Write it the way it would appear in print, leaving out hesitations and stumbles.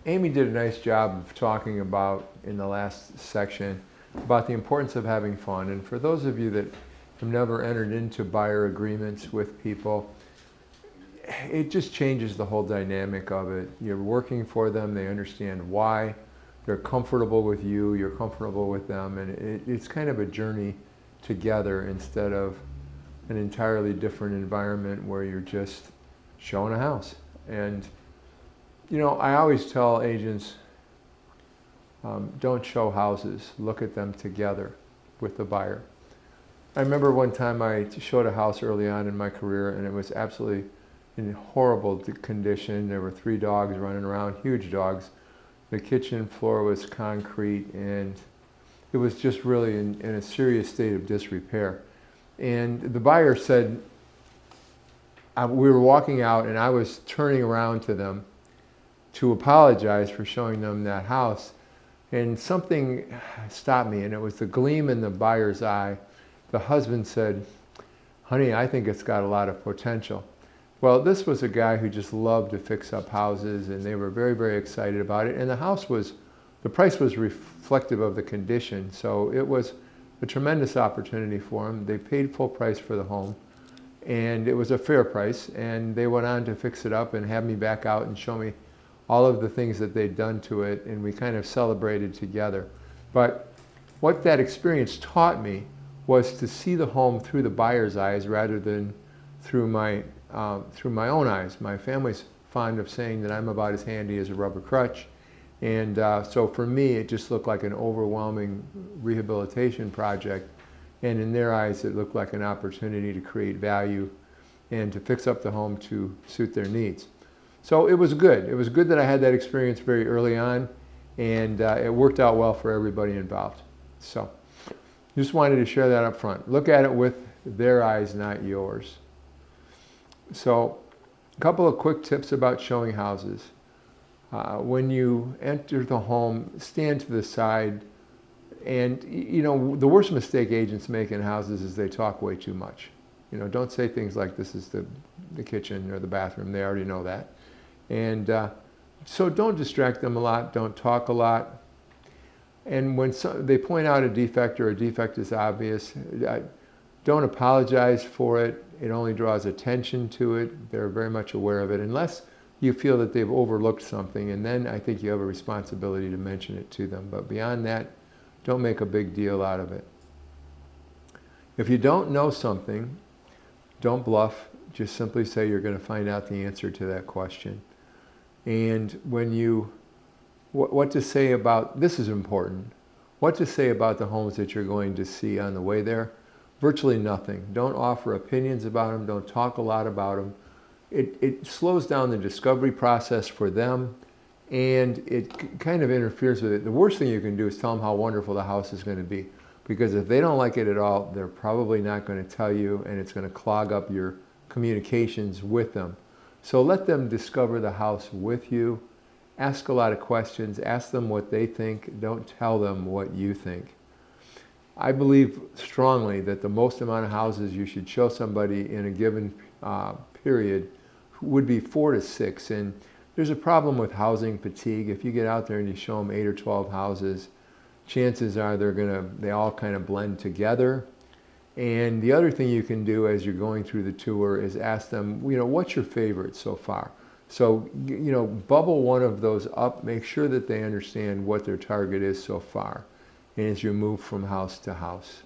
Amy did a nice job of talking about, in the last section, about the importance of having fun. And for those of you that have never entered into buyer agreements with people, it just changes the whole dynamic of it. You're working for them, they understand why, they're comfortable with you, you're comfortable with them, and it's kind of a journey together instead of an entirely different environment where you're just showing a house. And you know, I always tell agents, don't show houses, look at them together with the buyer. I remember one time I showed a house early on in my career, and it was absolutely in horrible condition. There were 3 dogs running around, huge dogs. The kitchen floor was concrete, and it was just really in a serious state of disrepair. And the buyer said, we were walking out, and I was turning around to them to apologize for showing them that house. And something stopped me, and it was the gleam in the buyer's eye. The husband said, "Honey, I think it's got a lot of potential." Well, this was a guy who just loved to fix up houses, and they were very, very excited about it. And the price was reflective of the condition, so it was a tremendous opportunity for them. They paid full price for the home, and it was a fair price, and they went on to fix it up and have me back out and show me all of the things that they'd done to it, and we kind of celebrated together. But what that experience taught me was to see the home through the buyer's eyes rather than through my own eyes. My family's fond of saying that I'm about as handy as a rubber crutch, and so for me it just looked like an overwhelming rehabilitation project, and in their eyes it looked like an opportunity to create value and to fix up the home to suit their needs. So it was good. It was good that I had that experience very early on, and it worked out well for everybody involved. So just wanted to share that up front. Look at it with their eyes, not yours. So a couple of quick tips about showing houses. When you enter the home, stand to the side. And you know, the worst mistake agents make in houses is they talk way too much. You know, don't say things like, "This is the kitchen or the bathroom." They already know that. And so don't distract them a lot, don't talk a lot. And when they point out a defect or a defect is obvious, don't apologize for it. It only draws attention to it. They're very much aware of it, unless you feel that they've overlooked something, and then I think you have a responsibility to mention it to them. But beyond that, don't make a big deal out of it. If you don't know something, don't bluff. Just simply say you're going to find out the answer to that question. And what to say about, this is important, what to say about the homes that you're going to see on the way there? Virtually nothing. Don't offer opinions about them. Don't talk a lot about them. It slows down the discovery process for them, and it kind of interferes with it. The worst thing you can do is tell them how wonderful the house is going to be, because if they don't like it at all, they're probably not going to tell you, and it's going to clog up your communications with them. So let them discover the house with you. Ask a lot of questions. Ask them what they think. Don't tell them what you think. I believe strongly that the most amount of houses you should show somebody in a given period would be 4 to 6. And there's a problem with housing fatigue. If you get out there and you show them 8 or 12 houses, chances are they all kind of blend together. And the other thing you can do as you're going through the tour is ask them, you know, what's your favorite so far? So, you know, bubble one of those up, make sure that they understand what their target is so far, and as you move from house to house.